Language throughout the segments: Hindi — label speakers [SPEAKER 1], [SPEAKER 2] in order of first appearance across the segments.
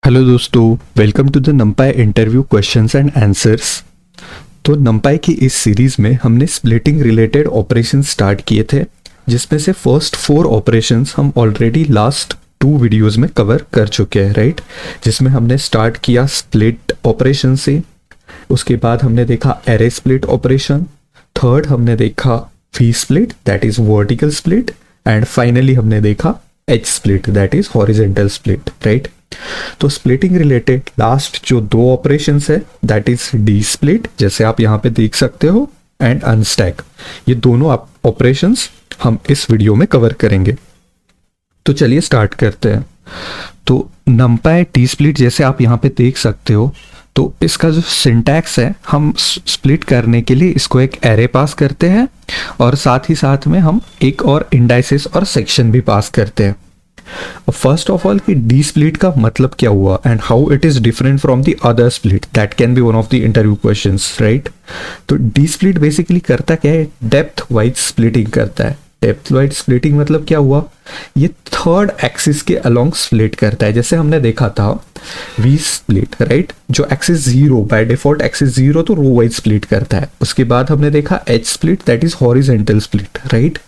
[SPEAKER 1] हेलो दोस्तों, welcome to the NumPy interview questions and answers. तो नंपाई की इस सीरीज में हमने स्प्लिटिंग रिलेटेड ऑपरेशन स्टार्ट किए थे, जिसमें से फर्स्ट 4 ऑपरेशंस हम ऑलरेडी लास्ट 2 वीडियोस में कवर कर चुके हैं, राइट। जिसमें हमने स्टार्ट किया स्प्लिट ऑपरेशन से, उसके बाद हमने देखा एरे स्प्लिट ऑपरेशन, थर्ड हमने देखा V split that is vertical split, and finally हमने देखा H split that is horizontal split, right. तो स्प्लिटिंग रिलेटेड लास्ट जो 2 ऑपरेशंस है दैट इज डी स्प्लिट, जैसे आप यहाँ पे देख सकते हो, एंड अनस्टैक। ये दोनों ऑपरेशंस हम इस वीडियो में कवर करेंगे। तो चलिए स्टार्ट करते हैं। तो नंपाई टी स्प्लिट जैसे आप यहाँ पे देख सकते हो, तो इसका जो सिंटैक्स है, हम स्प्लिट करने के लिए इसको एक एरे पास करते हैं और साथ ही साथ में हम एक और इंडाइसेस और सेक्शन भी पास करते हैं। फर्स्ट ऑफ ऑल कि डी स्प्लिट का मतलब क्या हुआ and how it is different from the other split, that can be one of the interview questions, right. तो डी स्प्लिट बेसिकली करता क्या है, डेप्थ वाइज स्प्लिटिंग करता है। डेप्थ वाइज स्प्लिटिंग मतलब क्या हुआ, ये थर्ड एक्सिस के अलोंग स्प्लिट करता है। जैसे हमने देखा था वी स्प्लिट, राइट, जो एक्सिस 0 बाय डिफॉल्ट एक्सिस 0 तो रो वाइज स्प्लिट करता है। उसके बाद हमने देखा H split that is horizontal split, right,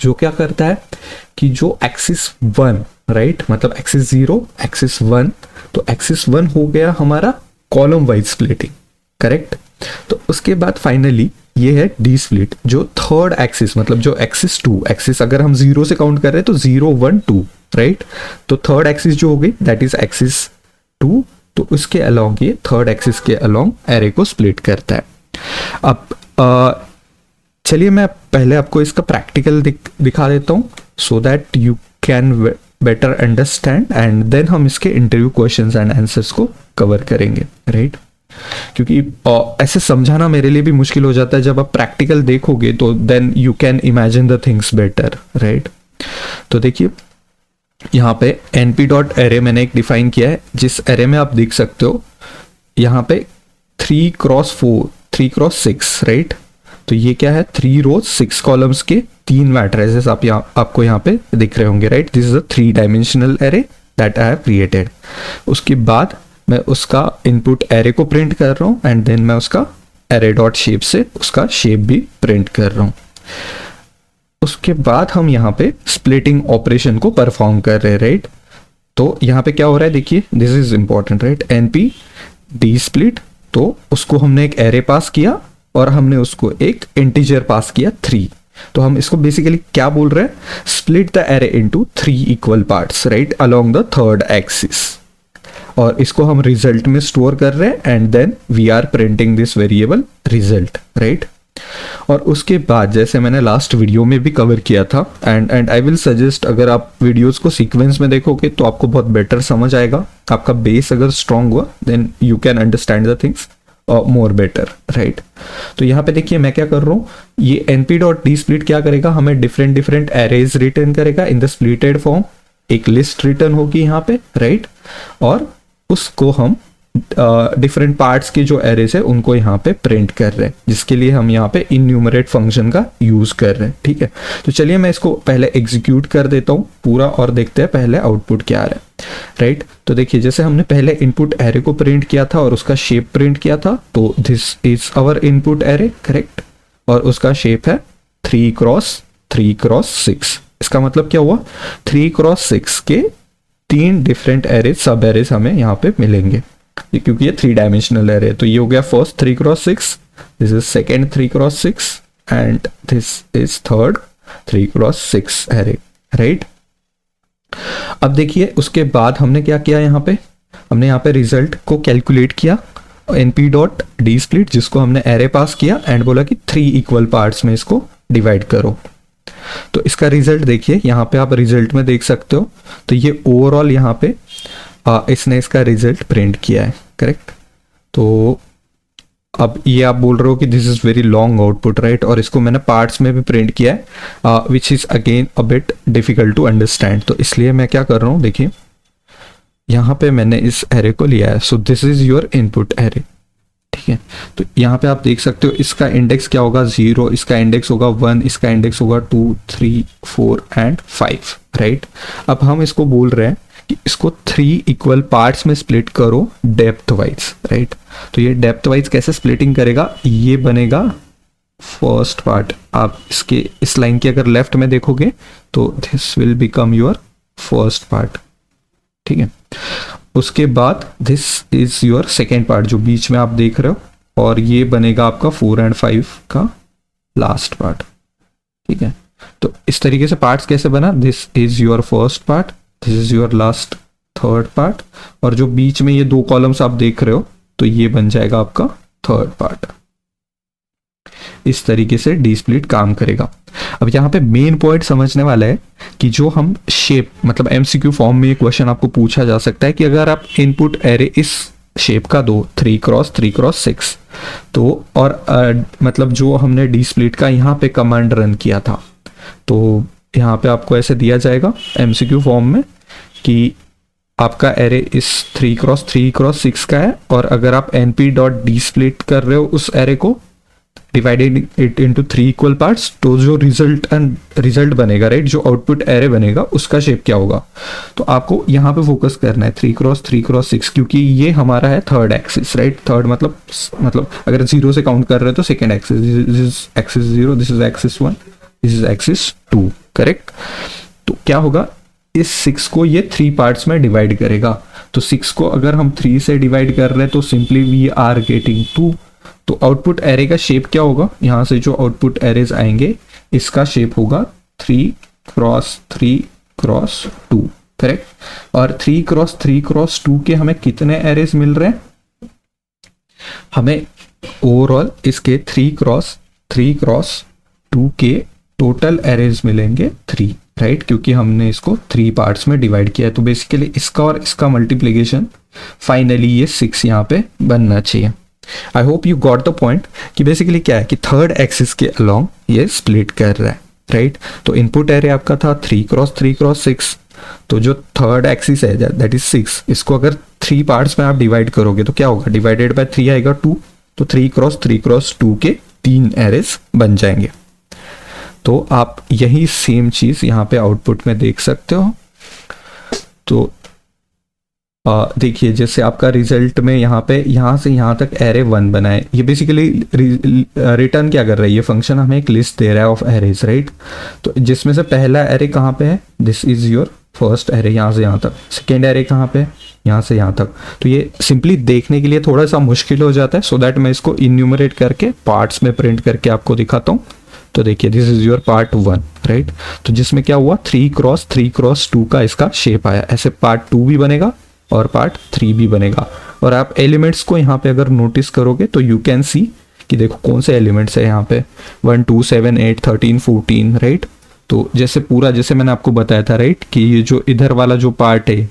[SPEAKER 1] जो क्या करता है कि जो एक्सिस 1, राइट, मतलब एक्सिस 0 एक्सिस 1, तो एक्सिस 1 हो गया हमारा कॉलम वाइज स्प्लिटिंग, करेक्ट। तो उसके बाद फाइनली ये है डी स्प्लिट, जो थर्ड एक्सिस मतलब जो एक्सिस 2, एक्सिस अगर हम 0 से काउंट कर रहे हैं तो 0 1 2, राइट। तो थर्ड एक्सिस जो हो गई दैट इज एक्सिस 2, तो उसके अलोंग ये थर्ड एक्सिस के अलोंग एरे को स्प्लिट करता है। अब चलिए मैं पहले आपको इसका प्रैक्टिकल दिखा देता हूँ so that you can better understand, and then हम इसके इंटरव्यू क्वेश्चंस एंड आंसर्स को कवर करेंगे, राइट। क्योंकि ऐसे समझाना मेरे लिए भी मुश्किल हो जाता है, जब आप प्रैक्टिकल देखोगे तो then you can imagine the things better, right. तो देखिए यहाँ पे np.array मैंने एक डिफाइन किया है, जिस एरे में आप देख सकते हो यहाँ पे 3x4 3x6, राइट। तो ये क्या है, 3 रोज 6 कॉलम्स के 3 मैट्रिसेस आपको यहाँ पे दिख रहे होंगे, right. This is a 3 dimensional array that I have created. उसके बाद मैं उसका इनपुट एरे को प्रिंट कर रहा हूँ एंड देन मैं उसका एरे डॉट शेप से उसका शेप भी प्रिंट कर रहा हूँ। उसके बाद हम यहाँ पे स्प्लिटिंग ऑपरेशन को परफॉर्म कर रहे हैं, राइट। तो यहाँ पे क्या हो रहा है, देखिए this is important, right. NP D split, तो उसको हमने एक एरे पास किया और हमने उसको एक इंटीजर पास किया 3। तो हम इसको बेसिकली क्या बोल रहे हैं, split the array into 3 equal parts, right, along the third axis. और इसको हम रिजल्ट में स्टोर कर रहे हैं and then we are printing this variable result, right. और उसके बाद जैसे मैंने लास्ट वीडियो में भी कवर किया था, एंड आई विल सजेस्ट अगर आप वीडियोस को सीक्वेंस में देखोगे तो आपको बहुत बेटर समझ आएगा। आपका बेस अगर स्ट्रांग हुआ then you can understand the things more better, right. तो यहाँ पे देखिए मैं क्या कर रहा हूँ, ये np.d स्प्लिट क्या करेगा, हमें डिफरेंट एरेज रिटर्न करेगा इन द स्प्लिटेड फॉर्म। एक लिस्ट रिटर्न होगी यहाँ पे, राइट, और उसको हम डिफरेंट पार्ट्स के जो एरेज है उनको यहाँ पे प्रिंट कर रहे हैं, जिसके लिए हम यहाँ पे इन्यूमरेट फंक्शन का यूज कर रहे हैं, ठीक है। तो चलिए मैं इसको पहले एग्जीक्यूट कर देता हूँ पूरा और देखते हैं पहले आउटपुट क्या आ रहा है, राइट। तो देखिए जैसे हमने पहले इनपुट एरे को प्रिंट किया था और उसका शेप प्रिंट किया था, तो this is our input array, correct, और उसका शेप है 3x6। इसका मतलब क्या हुआ, 3x6 के 3 डिफरेंट एरे सब एरेज हमें यहाँ पे मिलेंगे, क्योंकि ये 3 डायमेंशनल एरे। तो ये हो गया first 3x6, this is second 3x6 and this is third 3x6 array, right. अब देखिए उसके बाद हमने क्या किया, यहाँ पे हमने यहाँ पे रिजल्ट को कैलकुलेट किया np.d स्प्लिट, जिसको हमने एरे पास किया एंड बोला कि 3 इक्वल पार्ट्स में इसको डिवाइड करो। तो इसका रिजल्ट देखिए यहाँ पे आप रिजल्ट में देख सकते हो, तो ये ओवरऑल यहाँ पे इसने इसका रिजल्ट प्रिंट किया है, करेक्ट। तो अब ये आप बोल रहे हो कि this is very long output, right, और इसको मैंने पार्ट्स में भी प्रिंट किया है, which is again a bit difficult to understand. तो इसलिए मैं क्या कर रहा हूँ, देखिए यहाँ पे मैंने इस एरे को लिया है, so this is your input array, ठीक है। तो यहाँ पे आप देख सकते हो इसका इंडेक्स क्या होगा, 0, इसका इंडेक्स होगा 1, इसका इंडेक्स होगा 2 3 4 एंड 5, राइट। अब हम इसको बोल रहे हैं कि इसको 3 इक्वल पार्ट्स में स्प्लिट करो डेप्थ वाइज, राइट। तो ये डेप्थ वाइज कैसे स्प्लिटिंग करेगा, ये बनेगा फर्स्ट पार्ट। आप इसके इस लाइन के अगर लेफ्ट में देखोगे तो this will become your first part, ठीक है। उसके बाद this is your second part जो बीच में आप देख रहे हो, और ये बनेगा आपका 4 और 5 का लास्ट पार्ट, ठीक है। तो इस तरीके से पार्ट्स कैसे बना, this is your first part, this is your last third part, और जो बीच में ये 2 कॉलम्स आप देख रहे हो तो ये बन जाएगा आपका थर्ड पार्ट। इस तरीके से डी स्प्लिट काम करेगा। अब यहाँ पे मेन पॉइंट समझने वाला है कि जो हम शेप, मतलब एमसीक्यू फॉर्म में ये क्वेश्चन आपको पूछा जा सकता है कि अगर आप इनपुट एरे इस शेप का दो 3x3x6, तो और मतलब जो हमने डी स्प्लिट का यहाँ पे कमांड रन किया था, तो यहाँ पे आपको ऐसे दिया जाएगा एमसीक्यू फॉर्म में कि आपका एरे इस 3x3x6 का है, और अगर आप np.dsplit कर रहे हो उस एरे को, divided it into 3 equal parts, तो जो रिजल्ट बनेगा, राइट, जो आउटपुट एरे बनेगा उसका शेप क्या होगा। तो आपको यहाँ पे फोकस करना है 3x3x6, क्योंकि ये हमारा है थर्ड एक्सिस, राइट। थर्ड मतलब अगर 0 से काउंट कर रहे हैं तो second axis, this is axis 0, this is axis 1, this is axis 2, correct. तो क्या होगा, इस 6 को ये 3 पार्ट्स में डिवाइड करेगा। तो 6 को अगर हम 3 से डिवाइड कर रहे हैं तो सिंपली वी आर गेटिंग 2। तो आउटपुट एरे का शेप क्या होगा, यहां से जो आउटपुट एरेज आएंगे इसका शेप होगा 3x3x2, करेक्ट। और 3x3x2 के हमें कितने एरेज मिल रहे हैं, हमें ओवरऑल इसके 3x3x2 के टोटल एरेज मिलेंगे 3, राइट, क्योंकि हमने इसको 3 पार्ट्स में डिवाइड किया है। तो बेसिकली इसका और इसका मल्टीप्लिकेशन फाइनली ये 6 यहाँ पे बनना चाहिए। I hope you got the point कि बेसिकली क्या है कि थर्ड एक्सिस के अलोंग ये स्प्लिट कर रहा है, राइट। तो इनपुट एरे आपका था 3x3x6, तो जो थर्ड एक्सिस है दैट इज 6, इसको अगर 3 पार्ट्स में आप डिवाइड करोगे तो क्या होगा, डिवाइडेड बाय 3 आएगा 2, तो 3x3x2 के 3 एरेज बन जाएंगे। तो आप यही सेम चीज यहाँ पे आउटपुट में देख सकते हो। तो देखिए जैसे आपका रिजल्ट में यहाँ पे यहाँ से यहाँ तक एरे 1 बना है, ये बेसिकली रिटर्न क्या कर रहा है, ये फंक्शन हमें एक लिस्ट दे रहा है ऑफ एरेज, राइट। तो जिसमें से पहला एरे कहाँ पे है, this is your first array, यहाँ से यहाँ तक। सेकेंड एरे कहाँ पे, यहाँ से यहाँ तक। तो ये सिंपली देखने के लिए थोड़ा सा मुश्किल हो जाता है, सो दैट मैं इसको इन्यूमरेट करके पार्ट्स में प्रिंट करके आपको दिखाता हूँ। तो देखिए this is your part 1, right. तो जिसमें क्या हुआ, 3x3x2 का इसका शेप आया। ऐसे पार्ट 2 भी बनेगा और पार्ट 3 भी बनेगा। और आप एलिमेंट्स को यहाँ पे अगर नोटिस करोगे तो यू कैन सी कि देखो कौन से एलिमेंट्स है यहाँ पे, 1 2 7 8 13 14, राइट। तो जैसे पूरा, जैसे मैंने आपको बताया था, राइट, कि ये जो इधर वाला जो पार्ट है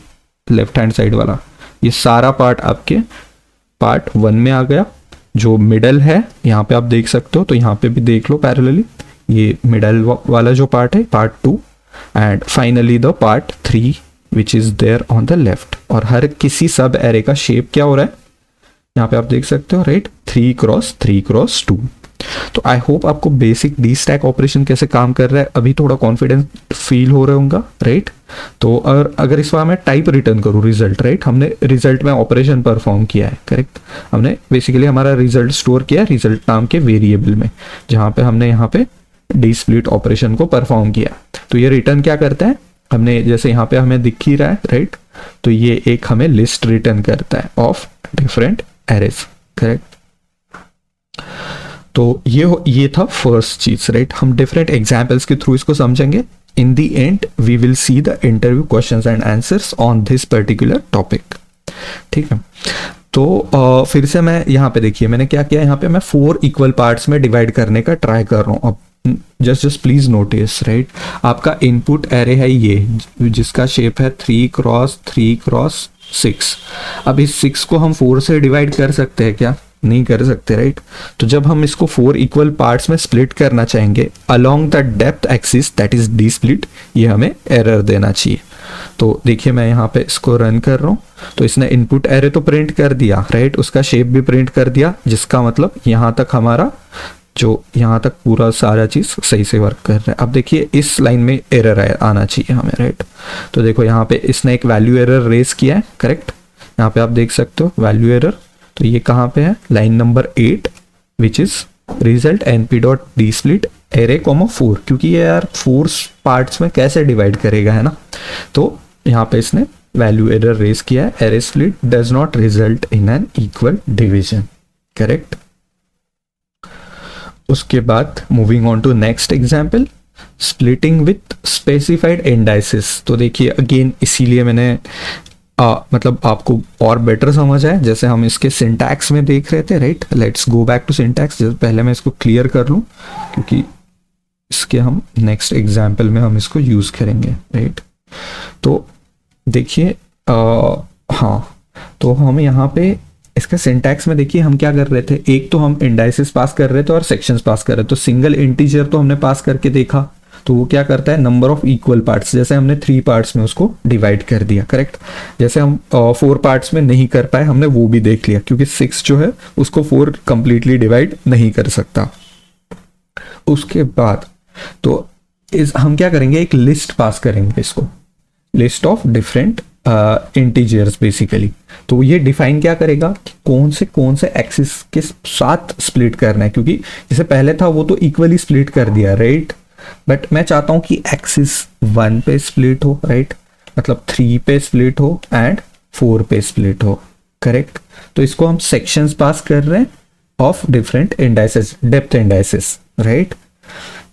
[SPEAKER 1] लेफ्ट हैंड साइड वाला, ये सारा पार्ट आपके पार्ट 1 में आ गया। जो मिडल है यहाँ पे आप देख सकते हो, तो यहाँ पे भी देख लो पैरेलली, ये मिडल वाला जो पार्ट है part 2, and finally the part 3 which is there on the left. और हर किसी सब एरे का शेप क्या हो रहा है यहाँ पे आप देख सकते हो, राइट, 3x3x2। तो आई होप आपको बेसिक डी स्टैक ऑपरेशन कैसे काम कर रहा है अभी थोड़ा कॉन्फिडेंस फील हो रहा होगा, राइट। तो और अगर इस बार मैं टाइप रिटर्न करूँ रिजल्ट, राइट, हमने रिजल्ट में ऑपरेशन परफॉर्म किया है, करेक्ट। हमने बेसिकली हमारा रिजल्ट स्टोर किया रिजल्ट नाम के वेरिएबल में, जहाँ पे हमने यहाँ पे डी स्प्लिट ऑपरेशन को परफॉर्म किया। तो ये रिटर्न क्या करता है, हमने जैसे यहाँ पे हमें दिख ही रहा है, राइट, तो ये एक हमें लिस्ट रिटर्न करता है ऑफ डिफरेंट एरेज, करेक्ट। तो ये था फर्स्ट चीज, राइट। हम डिफरेंट एग्जाम्पल्स के थ्रू इसको समझेंगे। In the end we will see the interview questions and answers on this particular topic, ठीक है। तो फिर से मैं यहाँ पे देखिए मैंने क्या किया, यहाँ पे मैं 4 इक्वल पार्ट्स में डिवाइड करने का ट्राई कर रहा हूँ। अब जस्ट प्लीज नोटिस, राइट, आपका इनपुट एरे है ये जिसका शेप है 3x3x6। अब इस 6 को हम 4 से डिवाइड कर सकते हैं क्या, नहीं कर सकते, राइट। तो जब हम इसको 4 इक्वल पार्ट्स में स्प्लिट करना चाहेंगे along the depth axis that is D split, ये हमें एरर देना चाहिए। तो देखिए मैं यहाँ पे इसको रन कर रहा हूँ, तो इसने इनपुट एरे तो प्रिंट कर दिया, राइट, उसका शेप भी प्रिंट कर दिया, जिसका मतलब यहाँ तक हमारा जो यहाँ तक पूरा सारा चीज़ सही से वर्क कर रहा है। अब देखिए इस लाइन में एरर आना चाहिए हमें, राइट। तो देखो यहाँ पे इसने एक वैल्यू एरर रेज किया है, करेक्ट। यहाँ पे आप देख सकते हो वैल्यू एरर, तो ये कहाँ पे है, line number 8 which is result np dot D split array comma 4, क्योंकि ये यार 4 पार्ट्स में कैसे डिवाइड करेगा, है ना। तो यहाँ पे इसने वैल्यू एरर रेज किया है, array split does not result in an equal division, correct. उसके बाद moving on to next example, splitting with specified indices. तो देखिए अगेन इसीलिए मैंने मतलब आपको और बेटर समझ आए, जैसे हम इसके सिंटैक्स में देख रहे थे, right. Let's go back to syntax. पहले मैं इसको क्लियर कर लूँ, क्योंकि इसके हम नेक्स्ट एग्जाम्पल में हम इसको यूज करेंगे, राइट। तो देखिए हाँ, तो हम यहाँ पे इसका सिंटैक्स में देखिए हम क्या कर रहे थे, एक तो हम इंडाइसिस पास कर रहे थे और सेक्शंस पास कर रहे थे। तो सिंगल इंटीजर तो हमने पास करके देखा, तो वो क्या करता है, नंबर ऑफ इक्वल पार्ट्स, जैसे हमने 3 पार्ट्स में उसको डिवाइड कर दिया, करेक्ट। जैसे हम 4 पार्ट्स में नहीं कर पाए, हमने वो भी देख लिया, क्योंकि 6 जो है उसको 4 कंप्लीटली डिवाइड नहीं कर सकता। उसके बाद तो हम क्या करेंगे, एक लिस्ट पास करेंगे इसको, list of different integers basically. तो ये डिफाइन क्या करेगा कि कौन से एक्सिस के साथ स्प्लिट करना है, क्योंकि जैसे पहले था वो तो इक्वली स्प्लिट कर दिया, राइट। बट मैं चाहता हूं कि एक्सिस 1 पे स्प्लिट हो, राइट, मतलब 3 पे स्प्लिट हो एंड 4 पे स्प्लिट हो, करेक्ट। तो इसको हम सेक्शंस पास कर रहे हैं of different indices, depth indices, right.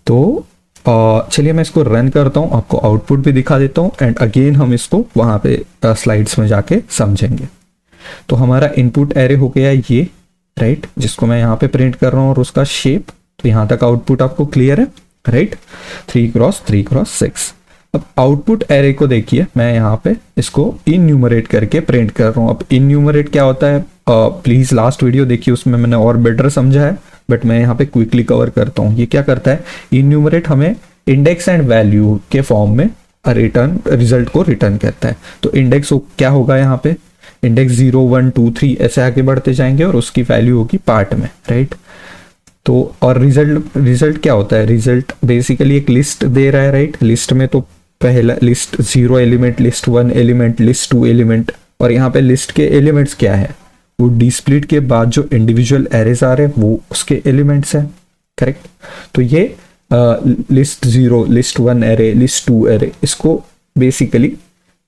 [SPEAKER 1] तो चलिए मैं इसको रन करता हूं, आपको आउटपुट भी दिखा देता हूं एंड अगेन हम इसको वहां पे स्लाइड्स में जाके समझेंगे। तो हमारा इनपुट एरे हो गया ये, राइट, जिसको मैं यहाँ पे प्रिंट कर रहा हूँ और उसका शेप। तो यहाँ तक आउटपुट आपको क्लियर है, राइट, 3x3x6। अब आउटपुट एरे को देखिए, मैं यहाँ पे इसको इन्यूमरेट करके प्रिंट कर रहा हूँ। अब इन्यूमरेट क्या होता है, प्लीज लास्ट वीडियो देखिए, उसमें मैंने और बेटर समझा है, बट मैं यहाँ पे क्विकली कवर करता हूँ। ये क्या करता है, इन्यूमरेट हमें इंडेक्स एंड वैल्यू के फॉर्म में रिटर्न रिजल्ट को रिटर्न करता है। तो इंडेक्स क्या होगा, यहाँ पे इंडेक्स 0 1 2 3 ऐसे आगे बढ़ते जाएंगे और उसकी वैल्यू होगी पार्ट में, राइट। तो और रिजल्ट क्या होता है, रिजल्ट बेसिकली एक लिस्ट दे रहा है, राइट। लिस्ट में तो पहला list 0 element, list 1 element, list 2 element, और यहाँ पे लिस्ट के एलिमेंट्स क्या है, वो डी स्प्लिट के बाद जो इंडिविजुअल एरेज आ रहे हैं वो उसके एलिमेंट्स हैं, करेक्ट। तो ये list 0, list 1 array, list 2 array, इसको बेसिकली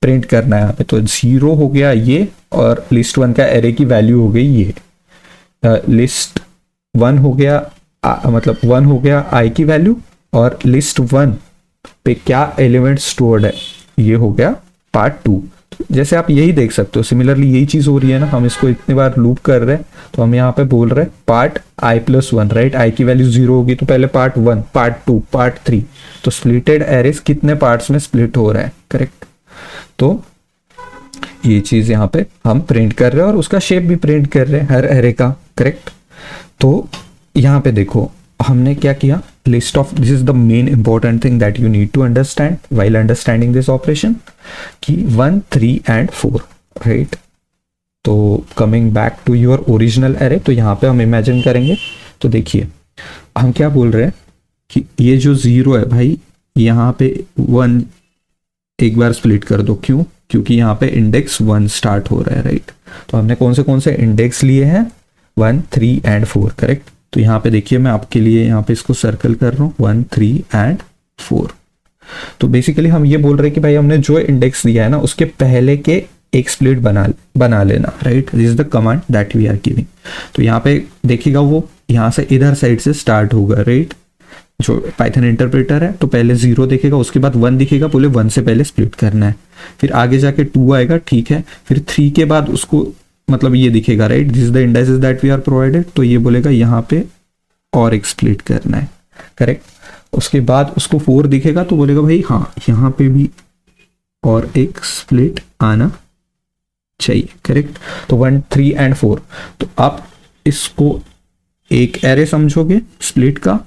[SPEAKER 1] प्रिंट करना है यहाँ पे। तो 0 हो गया ये, और लिस्ट 1 का एरे की वैल्यू हो गई ये, लिस्ट 1 हो गया मतलब 1 हो गया आई की वैल्यू, और लिस्ट 1 पे क्या एलिमेंट स्टोर्ड है ये हो गया पार्ट 2। जैसे आप यही देख सकते हो, सिमिलरली यही चीज हो रही है ना, हम इसको इतनी बार लूप कर रहे हैं, तो हम यहाँ पे बोल रहे हैं पार्ट i+1, राइट। आई की वैल्यू 0 होगी तो पहले पार्ट 1, पार्ट 2, पार्ट 3। तो स्प्लिटेड एरेस कितने पार्ट्स में स्प्लिट हो रहा है, करेक्ट। तो ये चीज यहाँ पे हम प्रिंट कर रहे हैं और उसका शेप भी प्रिंट कर रहे हैं हर एरे का, करेक्ट। तो यहाँ पे देखो हमने क्या किया, list of, this is the main important thing that you need to understand while understanding this operation, कि 1 3 एंड 4, राइट। तो coming back to your original array, तो यहाँ पे हम इमेजिन करेंगे। तो देखिए हम क्या बोल रहे हैं कि ये जो 0 है भाई, यहाँ पे 1 एक बार स्प्लिट कर दो, क्यों, क्योंकि यहाँ पे इंडेक्स 1 स्टार्ट हो रहा है, राइट। तो हमने कौन से इंडेक्स लिए हैं, 1 3 एंड 4, करेक्ट। तो यहाँ पे देखिए मैं आपके लिए यहाँ पे इसको सर्कल कर रहा हूँ, 1 3 एंड 4। तो बेसिकली हम ये बोल रहे हैं कि भाई हमने जो इंडेक्स दिया है ना उसके पहले के एक स्प्लिट बना लेना, right. This is the command that we are giving. तो यहाँ पे देखिएगा वो यहाँ से इधर साइड से स्टार्ट होगा, राइट। जो पाइथन इंटरप्रेटर है, तो पहले 0 दिखेगा, उसके बाद 1 दिखेगा, बोले 1 से पहले स्प्लिट करना है, फिर आगे जाके 2 आएगा, ठीक है, फिर 3 के बाद उसको मतलब ये दिखेगा, right, this is the indices that we are provided. तो ये बोलेगा यहाँ पे और एक स्प्लिट करना है, करेक्ट। उसके बाद उसको 4 दिखेगा तो बोलेगा भाई हाँ यहाँ पे भी और एक स्प्लिट आना चाहिए, करेक्ट। तो 1 3 एंड 4। तो आप इसको एक एरे समझोगे स्प्लिट का,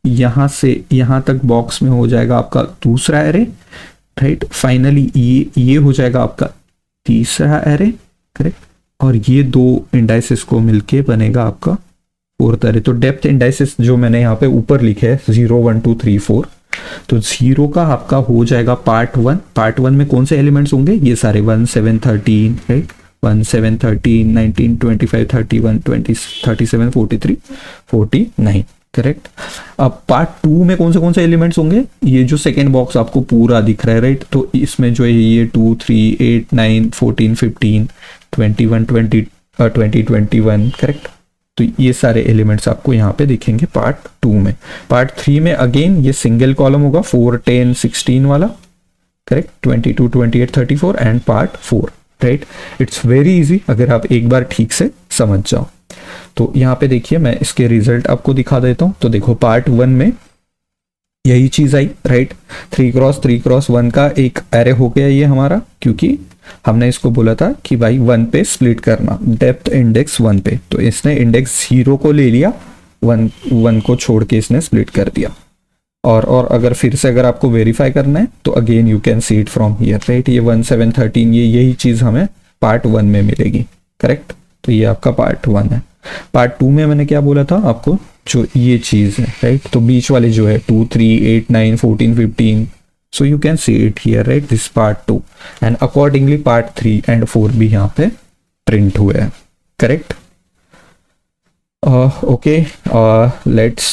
[SPEAKER 1] यहां से यहां तक बॉक्स में हो जाएगा आपका दूसरा एरे, राइट। फाइनली ये हो जाएगा आपका तीसरा एरे, करेक्ट। और ये 2 इंडाइसेस को मिलके बनेगा आपका फोर्थ एरे। तो डेप्थ इंडाइसेस जो मैंने यहाँ पे ऊपर लिखे है 0 1 2 3 4, तो 0 का आपका हो जाएगा पार्ट 1। पार्ट 1 में कौन से एलिमेंट्स होंगे, ये सारे 1 7 13, राइट, 1 7 13 19 25 31 20 37 43 49, करेक्ट। अब पार्ट 2 में कौन से एलिमेंट्स होंगे, ये जो सेकेंड बॉक्स आपको पूरा दिख रहा है, राइट, तो इसमें जो है ये 2 3 8 9 14 15 21 20 21, करेक्ट। तो ये सारे एलिमेंट्स आपको यहाँ पे दिखेंगे पार्ट 2 में। पार्ट 3 में अगेन ये सिंगल कॉलम होगा 4 10 16 वाला, correct, 22 28 34 and part 4, right. It's very easy अगर आप एक बार ठीक से समझ जाओ। तो यहाँ पे देखिए मैं इसके रिजल्ट आपको दिखा देता हूँ। तो देखो पार्ट 1 में यही चीज आई, राइट, 3 क्रॉस 3 क्रॉस 1 का एक एरे हो गया ये हमारा, क्योंकि हमने इसको बोला था कि भाई 1 पे स्प्लिट करना, डेप्थ इंडेक्स 1 पे, तो इसने इंडेक्स 0 को ले लिया, 1 को छोड़ के इसने स्प्लिट कर दिया। और अगर फिर से अगर आपको वेरीफाई करना है तो again you can see it from here, right, ये 1 7 13 ये यही चीज हमें पार्ट 1 में मिलेगी, करेक्ट। तो ये आपका पार्ट 1 है। पार्ट 2 में मैंने क्या बोला था आपको, जो ये चीज है, राइट, तो बीच वाले जो है 2 3 8 9 14 15, so you can see it here, right, this part 2 and accordingly part 3 and 4 भी यहाँ पे प्रिंट हुए हैं, correct. Okay, let's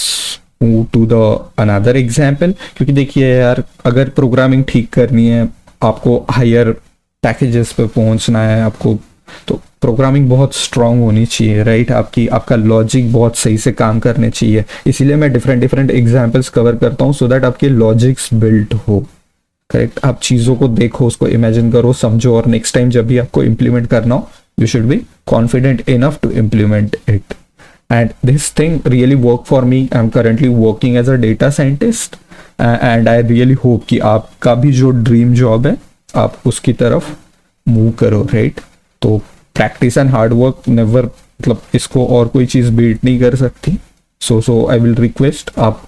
[SPEAKER 1] move to the another example, क्योंकि देखिए यार अगर प्रोग्रामिंग ठीक करनी है, आपको हायर पैकेजेस पे पहुंचना है आपको, तो प्रोग्रामिंग बहुत स्ट्रांग होनी चाहिए, राइट, आपका लॉजिक बहुत सही से काम करने चाहिए। इसीलिए मैं डिफरेंट एग्जांपल्स कवर करता हूँ, सो दैट आपके लॉजिक्स बिल्ड हो, करेक्ट। आप चीज़ों को देखो, उसको इमेजिन करो, समझो, और नेक्स्ट टाइम जब भी आपको इम्प्लीमेंट करना हो, you should be confident enough to implement it. And this thing really work for me. I am currently working as a data scientist and I really hope कि आपका भी जो ड्रीम जॉब है आप उसकी तरफ मूव करो, राइट। तो practice and hard work never, मतलब इसको और कोई चीज बीट नहीं कर सकती। सो आई विल रिक्वेस्ट आप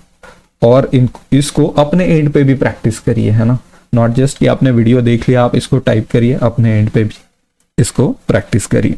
[SPEAKER 1] और इसको अपने एंड पे भी प्रैक्टिस करिए, है ना, नॉट जस्ट कि आपने वीडियो देख लिया आप इसको टाइप करिए, अपने एंड पे भी इसको प्रैक्टिस करिए।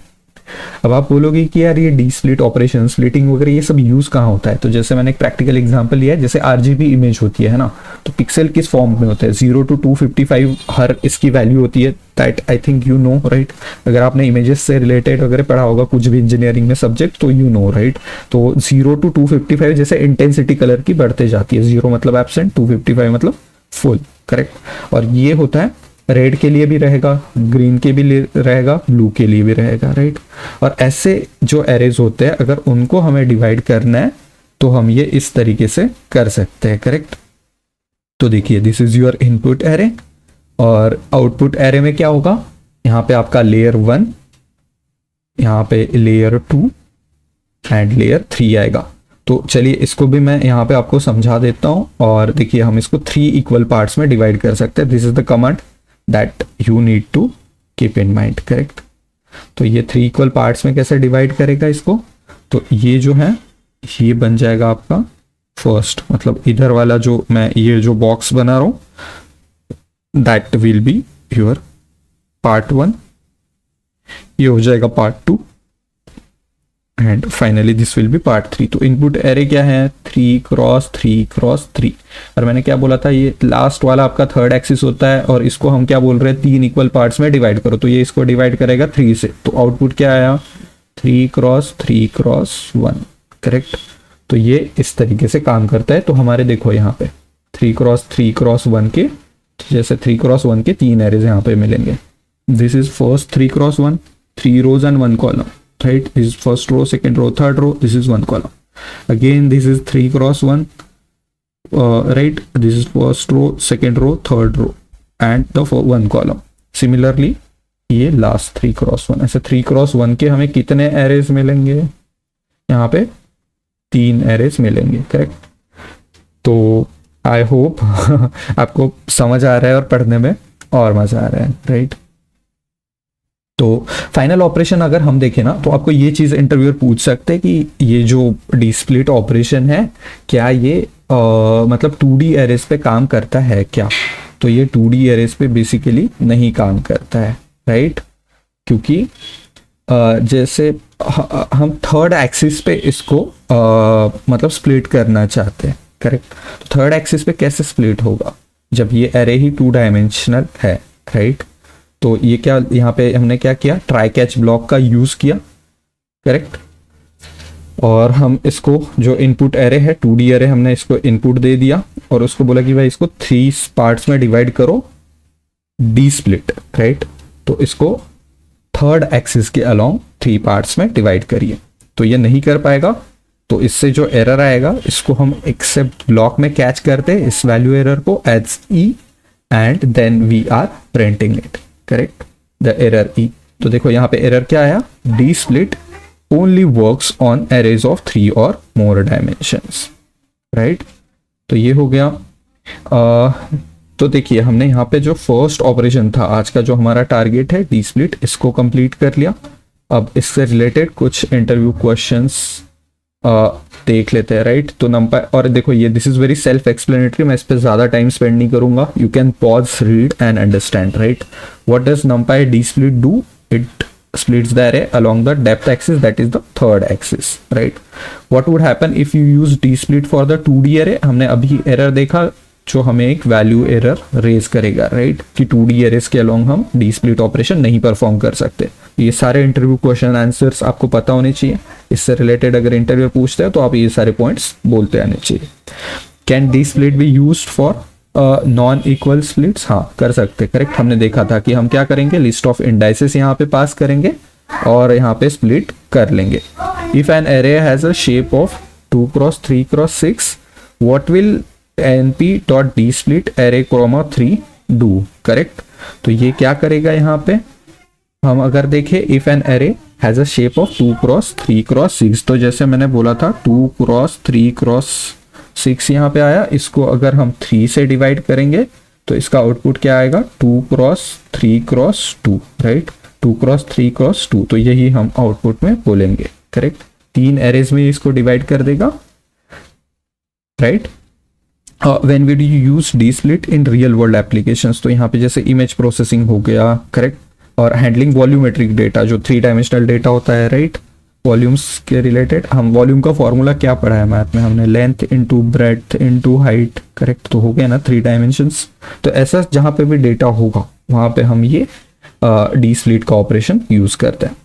[SPEAKER 1] अब आप बोलोगे कि यार ये डी स्प्लिट ऑपरेशन, स्प्लिटिंग वगैरह ये सब यूज कहाँ होता है, तो जैसे मैंने एक प्रैक्टिकल एग्जांपल लिया है, जैसे आरजीबी इमेज होती है ना, तो पिक्सल किस फॉर्म में होता है, 0 to 255 हर इसकी वैल्यू होती है, that I think you know, right. अगर आपने इमेजेस से रिलेटेड वगैरह पढ़ा होगा कुछ भी इंजीनियरिंग में सब्जेक्ट, तो यू नो, राइट। तो 0 to 255 जैसे इंटेंसिटी कलर की बढ़ते जाती है, 0 मतलब एब्सेंट, 255 मतलब फुल, करेक्ट। और ये होता है रेड के लिए भी रहेगा, ग्रीन के भी रहेगा, ब्लू के लिए भी रहेगा, राइट। और ऐसे जो एरेज होते हैं अगर उनको हमें डिवाइड करना है तो हम ये इस तरीके से कर सकते हैं, करेक्ट। तो देखिए this is your input array, और आउटपुट एरे में क्या होगा, यहाँ पे आपका लेयर 1, यहाँ पे लेयर 2 एंड लेयर 3 आएगा। तो चलिए इसको भी मैं यहाँ पे आपको समझा देता हूँ, और देखिए हम इसको 3 इक्वल पार्ट्स में डिवाइड कर सकते हैं। This is the command that you need to keep in mind, correct। तो ये 3 इक्वल पार्ट्स में कैसे डिवाइड करेगा इसको, तो ये जो है ये बन जाएगा आपका फर्स्ट, मतलब इधर वाला जो मैं ये जो बॉक्स बना रहा हूं that will be your part 1, ये हो जाएगा part 2 and finally this will be part 3। तो इनपुट एरे क्या है, 3 क्रॉस 3 क्रॉस 3, और मैंने क्या बोला था ये लास्ट वाला आपका थर्ड एक्सिस होता है, और इसको हम क्या बोल रहे हैं 3 इक्वल पार्ट्स में डिवाइड करो, तो ये इसको डिवाइड करेगा 3 से, तो आउटपुट क्या आया 3 क्रॉस 3 क्रॉस 1, करेक्ट। तो ये इस तरीके से काम करता है। तो हमारे देखो यहाँ पे 3 क्रॉस 1 के, जैसे 3 क्रॉस 1 के 3 एरेज यहाँ पे मिलेंगे। This is first 3 cross 1, 3 rows and 1 column, right, this is first row, second row, third row, this is 1 column. Again this is 3 cross 1, right, this is first row, second row, third row and the 1 column. Similarly ये last 3 cross 1, ऐसे 3 cross 1 के हमें कितने एरेज मिलेंगे, यहाँ पे 3 एरेज मिलेंगे, करेक्ट। तो आई होप आपको समझ आ रहा है और पढ़ने में और मजा आ रहा है, राइट। तो फाइनल ऑपरेशन अगर हम देखें ना, तो आपको ये चीज इंटरव्यूअर पूछ सकते हैं कि ये जो डी स्प्लिट ऑपरेशन है क्या ये मतलब 2D एरेज पे काम करता है क्या, तो ये 2D एरेज पे बेसिकली नहीं काम करता है, राइट, क्योंकि जैसे हम थर्ड एक्सिस पे इसको मतलब स्प्लिट करना चाहते हैं, करेक्ट। तो थर्ड एक्सिस पे कैसे स्प्लिट होगा जब ये एरे ही 2 डायमेंशनल है, राइट। तो ये क्या, यहाँ पे हमने क्या किया, ट्राई कैच ब्लॉक का यूज़ किया, करेक्ट। और हम इसको जो इनपुट एरे है 2D एरे, हमने इसको इनपुट दे दिया और उसको बोला कि भाई इसको 3 पार्ट्स में डिवाइड करो, डी स्प्लिट, राइट। तो इसको थर्ड एक्सिस के अलोंग 3 पार्ट्स में डिवाइड करिए। तो ये नहीं कर पाएगा, तो इससे जो एरर आएगा इसको हम एक्सेप्ट ब्लॉक में कैच करते हैं, इस वैल्यू एरर को as E, and then we are printing it, correct, the error E. तो देखो यहाँ पे एरर क्या आया, dsplit only works on arrays of 3 or more dimensions, right. तो ये हो गया। तो देखिए हमने यहाँ पे जो फर्स्ट ऑपरेशन था, आज का जो हमारा टारगेट है डी स्प्लिट, इसको कंप्लीट कर लिया। अब इससे रिलेटेड कुछ इंटरव्यू क्वेश्चंस देख लेते हैं, राइट। तो नंपाई, और देखो ये this is very self explanatory, मैं इस पर ज़्यादा टाइम स्पेंड नहीं करूंगा, you can pause, read and understand, right. What does नंपाई D split do, it splits the array along the depth axis, that is the third axis, right. What would happen if you use dsplit for the 2D array, हमने अभी एरर देखा जो हमें एक वैल्यू एरर रेज करेगा, राइट, कि 2D एरेस के अलोंग हम डी स्प्लिट ऑपरेशन नहीं परफॉर्म कर सकते। ये सारे इंटरव्यू क्वेश्चन आंसर्स आपको पता होने चाहिए, इससे रिलेटेड अगर इंटरव्यू पूछते हैं तो आप ये सारे पॉइंट्स बोलते आने चाहिए। Can D split be used for non equal splits, हाँ कर सकते, करेक्ट। हमने देखा था कि हम क्या करेंगे, लिस्ट ऑफ इंडाइसेस यहाँ पे पास करेंगे और यहाँ पे स्प्लिट कर लेंगे। If an array has a shape of 2 cross 3 cross 6, what will np.d split array 3 do, correct. तो ये क्या करेगा, यहाँ पे हम अगर देखें, if an array has a shape of 2 cross 3 cross 6, तो जैसे मैंने बोला था 2 क्रॉस 3 क्रॉस 6 यहाँ पे आया, इसको अगर हम 3 से डिवाइड करेंगे तो इसका आउटपुट क्या आएगा, 2 cross 3 cross 2, right, 2 cross 3 cross 2। तो यही हम आउटपुट में बोलेंगे, करेक्ट। 3 एरेज में इसको डिवाइड कर देगा, right. When we do use D split in real world applications, तो यहाँ पे जैसे इमेज प्रोसेसिंग हो गया, करेक्ट, और हैंडलिंग वॉल्यूमेट्रिक डेटा, जो 3 डायमेंशनल डेटा होता है, राइट, वॉल्यूम्स के रिलेटेड। हम वॉल्यूम का फॉर्मूला क्या पढ़ा है मैथ में, हमने length into breadth into height, correct. तो हो गया ना 3 डायमेंशंस। तो ऐसा जहाँ पे भी डेटा होगा वहाँ पे हम ये डी स्प्लिट का ऑपरेशन यूज करते हैं।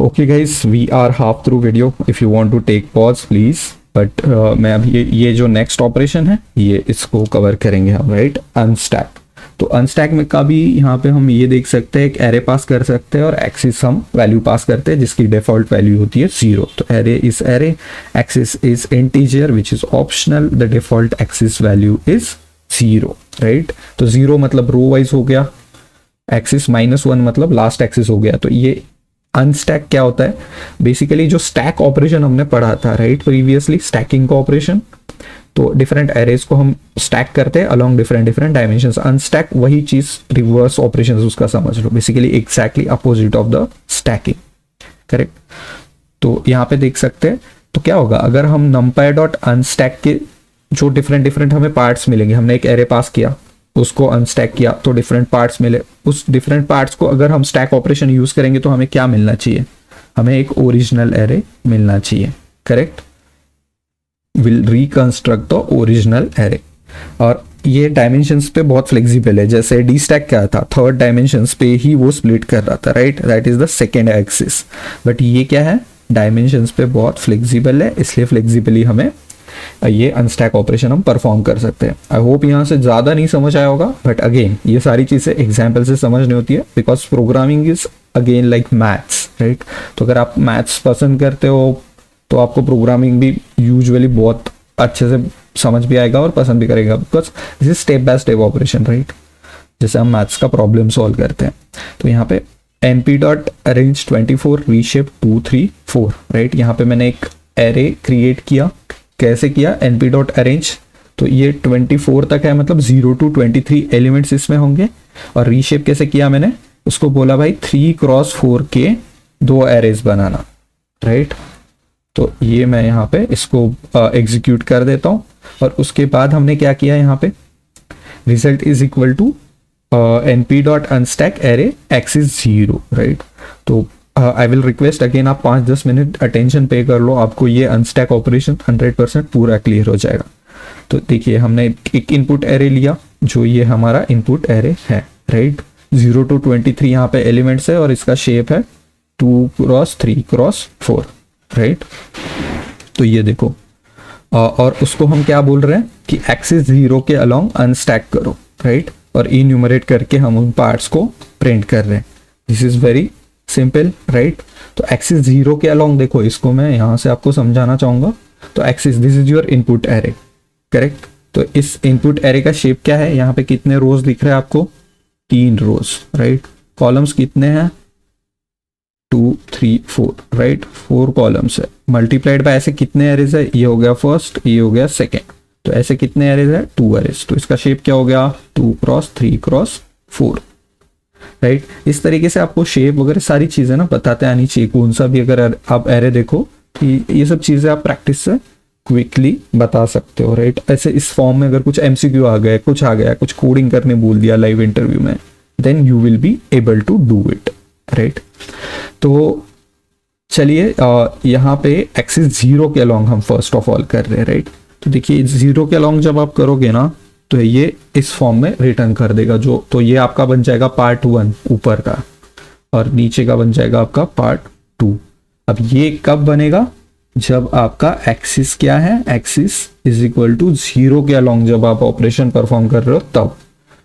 [SPEAKER 1] Okay guys, we are half through video, if you want to take pause please, but मैं अभी ये जो नेक्स्ट ऑपरेशन है ये इसको कवर करेंगे हम, राइट, अनस्टैक। तो अनस्टैक में का भी यहाँ पे हम ये देख सकते हैं, एक एरे पास कर सकते हैं और एक्सिस हम वैल्यू पास करते हैं जिसकी डिफॉल्ट वैल्यू होती है 0। तो array is array, axis is integer which is optional, the default axis value is 0, right. तो 0 मतलब रो वाइज हो गया, एक्सिस -1 मतलब लास्ट एक्सिस हो गया। तो ये अनस्टैक क्या होता है, बेसिकली जो स्टैक ऑपरेशन हमने पढ़ा था, राइट, प्रीवियसली, स्टैकिंग का ऑपरेशन। तो डिफरेंट एरेज को हम स्टैक करते हैं अलोंग डिफरेंट डायमेंशंस। अनस्टैक वही चीज, रिवर्स ऑपरेशन उसका समझ लो, basically exactly opposite of the stacking, correct. तो यहाँ पे देख सकते हैं, तो क्या होगा अगर हम numpy डॉट अनस्टैक के जो डिफरेंट हमें पार्ट्स मिलेंगे, हमने एक एरे पास किया, उसको अनस्टैक किया तो डिफरेंट पार्ट्स मिले, उस डिफरेंट पार्ट्स को अगर हम स्टैक ऑपरेशन यूज करेंगे तो हमें क्या मिलना चाहिए, हमें एक ओरिजिनल एरे मिलना चाहिए, correct. Will reconstruct the original array. और ये डायमेंशंस पे बहुत फ्लेक्सिबल है, जैसे डी स्टैक क्या था, थर्ड डायमेंशंस पे ही वो स्प्लिट कर रहा था, right, that is the second axis. But ये क्या है, डायमेंशंस पे बहुत फ्लेक्सिबल है, इसलिए फ्लेक्सिबली हमें ये अनस्टैक ऑपरेशन हम परफॉर्म कर सकते हैं। आई होप यहाँ से ज़्यादा नहीं समझ आया होगा, बट अगेन ये सारी चीज़ें एग्जाम्पल से समझनी होती है, because programming is again like maths, right. तो अगर आप मैथ्स पसंद करते हो तो आपको प्रोग्रामिंग भी यूजुअली बहुत अच्छे से समझ भी आएगा और पसंद भी करेगा, because this is step by step operation, right, जैसे हम मैथ्स का प्रॉब्लम सॉल्व करते हैं। तो यहाँ पे np.arrange 24 reshape 2 3 4, राइट। यहाँ पे मैंने एक एरे क्रिएट किया, कैसे किया, np.arrange, तो ये 24 तक है, मतलब 0 to 23 एलिमेंट्स इसमें होंगे। और रीशेप कैसे किया मैंने, उसको बोला भाई 3 क्रॉस 4 के 2 एरेज बनाना, राइट। तो ये मैं यहाँ पे इसको एग्जीक्यूट कर देता हूँ। और उसके बाद हमने क्या किया, यहाँ पे result is equal to np dot unstack array axis 0, right. तो आई विल रिक्वेस्ट अगेन आप 5-10 मिनट अटेंशन पे कर लो, आपको ये अनस्टैक ऑपरेशन 100% पूरा क्लियर हो जाएगा। तो देखिए हमने एक इनपुट एरे लिया जो ये हमारा इनपुट एरे है, राइट। 0 to 23 यहाँ पे एलिमेंट्स है और इसका शेप है 2x3x4, राइट। तो ये देखो और उसको हम क्या बोल रहे हैं कि एक्सिस 0 के अलोंग अनस्टैक करो, राइट। और इन्यूमरेट करके हम उन पार्ट्स को प्रिंट कर रहे हैं। This is very simple, right. तो एक्सिस 0 के अलोंग देखो, इसको मैं यहाँ से आपको समझाना चाहूंगा। तो axis, this is your input array, correct. तो इस इनपुट एरे का शेप क्या है, यहाँ पे कितने रोज दिख रहे हैं आपको, 3 रोज, राइट। कॉलम्स कितने हैं, 2 3 4, राइट, 4 कॉलम्स है। मल्टीप्लाइड बाय ऐसे कितने एरेज है, ये हो गया फर्स्ट, ये हो गया सेकेंड। तो ऐसे कितने एरेज है, 2 एरेज। तो इसका शेप क्या हो गया, 2x3x4, राइट। इस तरीके से आपको शेप वगैरह सारी चीजें ना बताते आनी चाहिए। कौन सा भी अगर आप एरे देखो कि ये सब चीजें आप प्रैक्टिस से क्विकली बता सकते हो, राइट। ऐसे इस फॉर्म में अगर कुछ एमसीक्यू आ गया, कुछ आ गया, कुछ कोडिंग करने बोल दिया लाइव इंटरव्यू में, then you will be able to do it, right. तो चलिए यहाँ पे एक्सिस 0 के अलोंग हम फर्स्ट ऑफ ऑल कर रहे हैं, राइट। तो देखिए 0 के अलोंग जब आप करोगे ना तो ये इस फॉर्म में रिटर्न कर देगा जो, तो ये आपका बन जाएगा पार्ट 1 ऊपर का और नीचे का बन जाएगा आपका पार्ट 2। अब ये कब बनेगा, जब आपका एक्सिस क्या है, एक्सिस इज इक्वल टू 0 के अलोंग जब आप ऑपरेशन परफॉर्म कर रहे हो तब।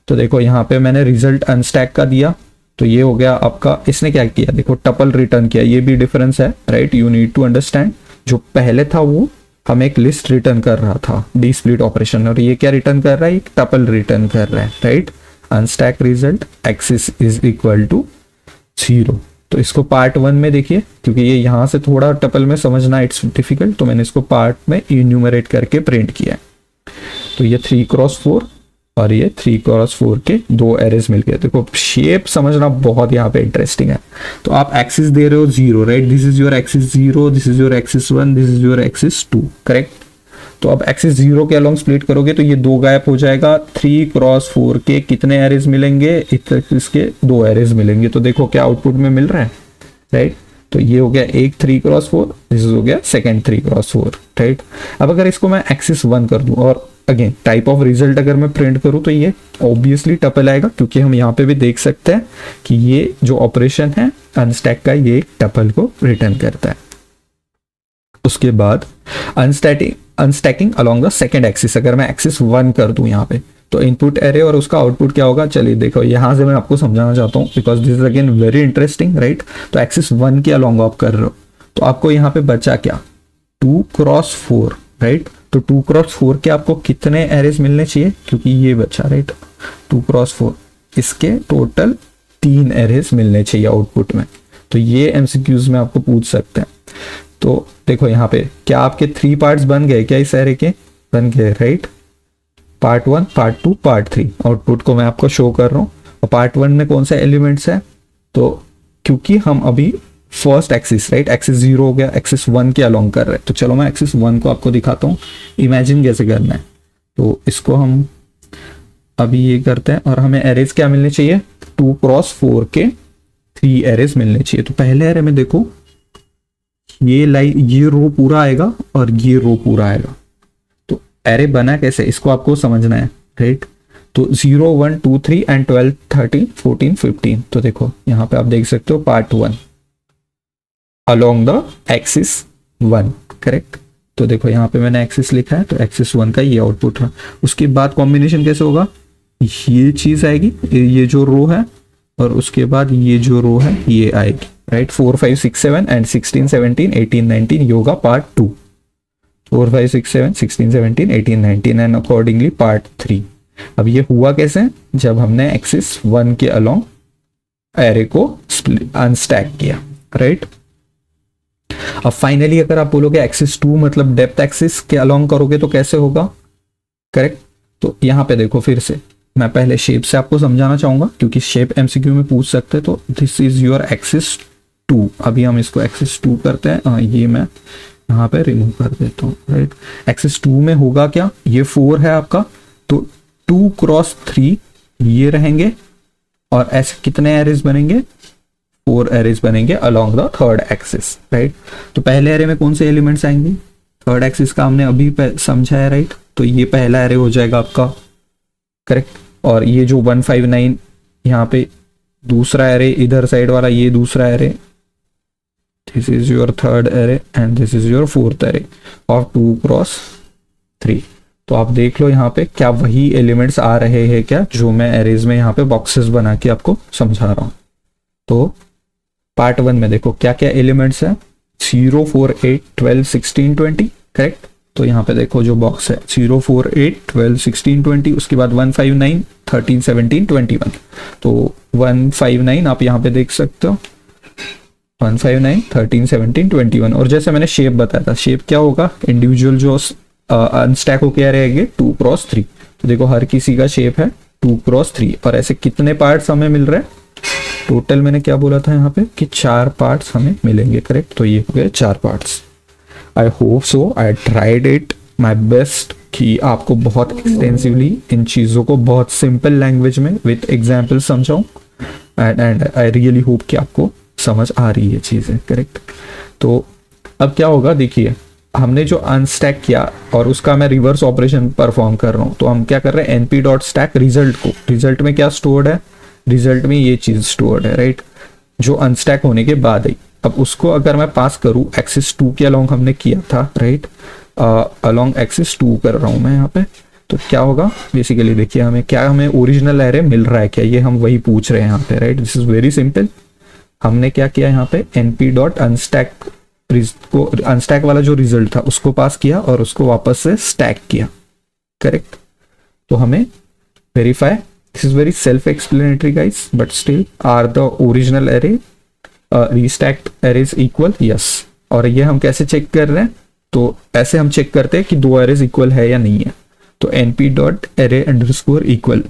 [SPEAKER 1] तो देखो यहाँ पे मैंने रिजल्ट अनस्टैक का दिया, तो ये हो गया आपका, इसने क्या किया देखो, टपल रिटर्न किया। ये भी डिफरेंस है, right, you need to understand. जो पहले था वो हमें एक लिस्ट रिटर्न कर रहा था, डी स्प्लिट ऑपरेशन, और ये क्या रिटर्न कर रहा है, एक टपल रिटर्न कर रहा है, right. Unstack result axis is equal to 0। तो इसको पार्ट 1 में देखिए, क्योंकि ये यहाँ से थोड़ा टपल में समझना इट्स डिफिकल्ट, तो मैंने इसको पार्ट में इन्यूमरेट करके प्रिंट किया है। तो ये 3x4 और ये 3x4 के 2 एरेज मिल गए। देखो शेप समझना बहुत यहाँ पे इंटरेस्टिंग है। तो आप एक्सिस दे रहे हो 0, right, this is your axis 0, this is your axis 1, this is your axis 2, correct. तो अब एक्सिस 0 के अलोंग स्प्लिट करोगे तो ये 2 गायब हो जाएगा। 3x4 के कितने एरेज मिलेंगे, इसके 2 एरेज मिलेंगे। तो देखो क्या आउटपुट में मिल रहा है, राइट। तो ये हो गया एक 3x4, दिस हो गया सेकेंड 3x4, राइट। अब अगर इसको मैं एक्सिस 1 कर दूं और अगेन टाइप ऑफ रिजल्ट अगर मैं प्रिंट करूं तो ये ऑब्वियसली टपल आएगा, क्योंकि हम यहाँ पे भी देख सकते हैं कि ये जो ऑपरेशन है अनस्टैक का, ये एक टपल को रिटर्न करता है। उसके बाद अनस्टैकिंग अलोंग द सेकेंड एक्सिस, अगर मैं एक्सिस 1 कर दूं यहाँ पे, तो इनपुट एरे और उसका आउटपुट क्या होगा, चलिए देखो यहाँ से मैं आपको समझाना चाहता हूँ, because this is again very interesting, right. तो एक्सिस 1 के अलोंग आप कर रहे हो तो आपको यहाँ पे बचा क्या, 2x4, राइट। तो 2x4 के आपको कितने एरेज मिलने चाहिए, क्योंकि ये बचा, राइट, 2x4, इसके टोटल 3 एरेज मिलने चाहिए आउटपुट में। तो ये एमसीक्यूज में आपको पूछ सकते हैं। तो देखो यहाँ पे क्या आपके 3 पार्ट्स बन गए क्या, इस एरे के बन गए, right. Part 1, part 2, part 3 output को मैं आपको शो कर रहा हूँ। और पार्ट 1 में कौन सा एलिमेंट्स है, तो क्योंकि हम अभी फर्स्ट एक्सिस, राइट, एक्सिस 0 हो गया, एक्सिस 1 के अलोंग कर रहे हैं। तो चलो मैं एक्सिस 1 को आपको दिखाता हूँ, इमेजिन कैसे करना है। तो इसको हम अभी ये करते हैं और हमें एरेज क्या मिलने चाहिए, 2x4 के 3 एरेज मिलने चाहिए। तो पहले एरे में देखो ये ये रो पूरा आएगा और ये रो पूरा आएगा। तो एरे बना कैसे, इसको आपको समझना है, राइट। तो 0 1 2 3 एंड 12 13 14 15। तो देखो यहाँ पे आप देख सकते हो part 1 along the axis 1, correct. तो देखो यहाँ पे मैंने एक्सिस लिखा है, तो एक्सिस 1 का ये आउटपुट रहा। उसके बाद कॉम्बिनेशन कैसे होगा, ये चीज आएगी, ये जो रो है, और उसके बाद ये जो रो है ये आएगी, राइट। 4 5 6 7 एंड 16 17 18 19 ये होगा पार्ट 2। 4 5 6 7 16 17 18 19 and accordingly part 3। अब ये हुआ कैसे, जब हमने एक्सिस 1 के अलोंग एरे को अनस्टैक किया, राइट। अब फाइनली अगर आप बोलोगे एक्सिस 2 मतलब डेप्थ एक्सिस के अलोंग करोगे तो कैसे होगा, करेक्ट। तो यहाँ पे देखो फिर से मैं पहले शेप से आपको समझाना चाहूंगा, क्योंकि शेप एमसीक्यू में पूछ सकते हैं। तो दिस इज योर एक्सिस 2, अभी हम इसको एक्सिस 2 करते हैं। ये मैं यहाँ पे रिमूव कर देता हूँ, राइट। एक्सिस 2 में होगा क्या, ये 4 है आपका, तो 2x3 ये रहेंगे और ऐसे कितने एरेज बनेंगे, 4 एरेज बनेंगे along the third axis, right. तो पहले एरे में कौन से एलिमेंट्स आएंगे, थर्ड एक्सिस का हमने अभी समझा है, राइट। तो ये पहला एरे हो जाएगा आपका, करेक्ट। और ये जो 159 यहाँ पे दूसरा एरे, इधर साइड वाला ये दूसरा array, this is your third array and this is your fourth array of 2 cross 3। तो आप देख लो यहाँ पे क्या वही एलिमेंट्स आ रहे हैं क्या, जो मैं एरेज में यहाँ पे बॉक्सेस बना के आपको समझा रहा हूँ। तो पार्ट 1 में देखो क्या क्या एलिमेंट्स है, 0, 4, 8, 12, 16, 20, करेक्ट। तो यहाँ पे देखो जो बॉक्स है 0, 4, 8, 12, 16, 20, उसके बाद 159, 13, 17, 21। तो 159 आप यहाँ पे देख सकते हो, 159, 13, 17, 21। और जैसे मैंने शेप बताया था, शेप क्या होगा, इंडिविजुअल जो अनस्टैक होके आ रहेंगे 2 क्रॉस 3। तो देखो हर किसी का शेप है 2 क्रॉस 3। और ऐसे कितने पार्ट्स हमें मिल रहे हैं, टोटल मैंने क्या बोला था यहाँ पे कि 4 पार्ट्स हमें मिलेंगे, करेक्ट। तो ये हो गए 4 parts. I hope so, I tried it my best कि आपको बहुत एक्सटेंसिवली इन चीज़ों को बहुत सिंपल लैंग्वेज में विथ एग्जाम्पल समझाऊँ, एंड आई रियली होप कि आपको समझ आ रही है चीज़ें, करेक्ट। तो अब क्या होगा, देखिए हमने जो अनस्टैक किया और उसका मैं रिवर्स ऑपरेशन परफॉर्म कर रहा हूँ। तो हम क्या कर रहे हैं, एनपी डॉट स्टैक रिजल्ट को, रिजल्ट में क्या स्टोर्ड है, रिजल्ट में ये चीज़ स्टोर्ड है, राइट, जो अनस्टैक होने के बाद आई। अब उसको अगर मैं पास करूँ एक्सिस 2 के अलोंग हमने किया था, राइट, अलोंग एक्सिस 2 कर रहा हूँ मैं यहाँ पे। तो क्या होगा बेसिकली, देखिए हमें क्या, हमें ओरिजिनल एरे मिल रहा है क्या, ये हम वही पूछ रहे हैं यहाँ पे, right. This is very simple. हमने क्या किया यहाँ पे, एनपी डॉट अनस्टैक को, अनस्टैक वाला जो रिजल्ट था उसको पास किया और उसको वापस से स्टैक किया, करेक्ट। तो हमें verify, this is very self explanatory guys, but still are the original array restacked arrays equal, yes. और ये हम कैसे चेक कर रहे हैं, तो ऐसे हम चेक करते हैं कि 2 एरेज इक्वल है या नहीं है। तो NP dot array underscore equal,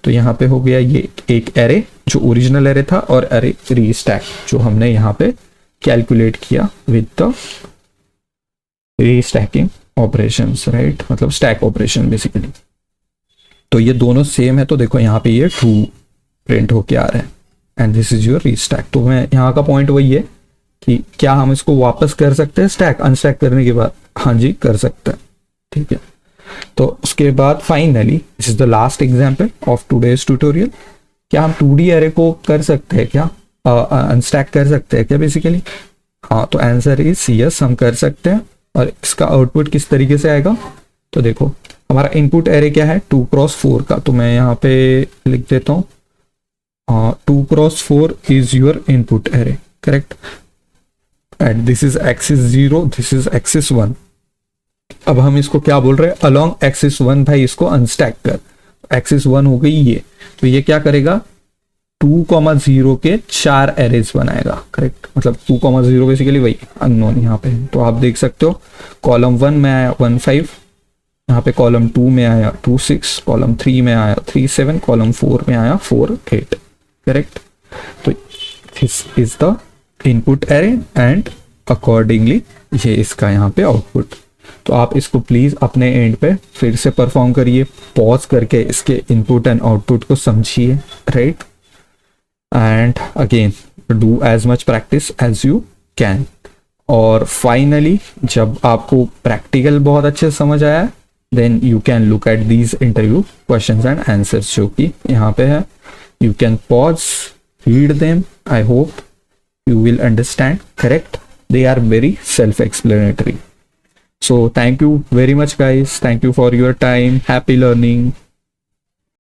[SPEAKER 1] तो यहाँ पे हो गया ये एक एरे जो ओरिजिनल एरे था और एरे रीस्टैक जो हमने यहाँ पे कैलकुलेट किया विद द रीस्टैकिंग ऑपरेशंस, राइट, मतलब स्टैक ऑपरेशन बेसिकली। तो ये दोनों सेम है, तो देखो यहाँ पे ये ट्रू प्रिंट होके आ रहा है एंड दिस इज योर रीस्टैक। तो मैं यहाँ का पॉइंट वही है कि क्या हम इसको वापस कर सकते हैं स्टैक अनस्टैक करने के बाद, हाँ जी कर सकते हैं, ठीक है। तो उसके बाद finally this is the last example of today's tutorial. क्या हम 2D एरे को कर सकते हैं क्या, अनस्टैक कर सकते हैं क्या बेसिकली, हाँ। तो आंसर इज यस, हम कर सकते हैं। और इसका आउटपुट किस तरीके से आएगा, तो देखो हमारा इनपुट एरे क्या है 2 क्रॉस 4 का, तो मैं यहाँ पे लिख देता हूँ 2 cross 4 is your input array, correct. And this is axis 0, this is axis 1। अब हम इसको क्या बोल रहे हैं, अलोंग एक्सिस 1 भाई इसको अनस्टैक कर, एक्सिस 1 हो गई ये। तो ये क्या करेगा, 2,0 के 4 एरेज बनाएगा, करेक्ट। मतलब 2,0 बेसिकली वही अननोन यहाँ पे। तो आप देख सकते हो कॉलम 1 में आया 15, यहाँ पे कॉलम 2 में आया 26, कॉलम 3 में आया 37, कॉलम 4 में आया 48, करेक्ट। तो this is the input array and accordingly ये इसका यहाँ पे आउटपुट। तो आप इसको प्लीज अपने एंड पे फिर से परफॉर्म करिए, पॉज करके इसके इनपुट एंड आउटपुट को समझिए, right. And again do as much practice as you can. और फाइनली जब आपको प्रैक्टिकल बहुत अच्छे से समझ आया, then you can look at these interview questions and answers जो कि यहाँ पे है। You can pause, read them, I hope you will understand, correct. They are very self-explanatory. So thank you very much guys, thank you for your time, happy learning.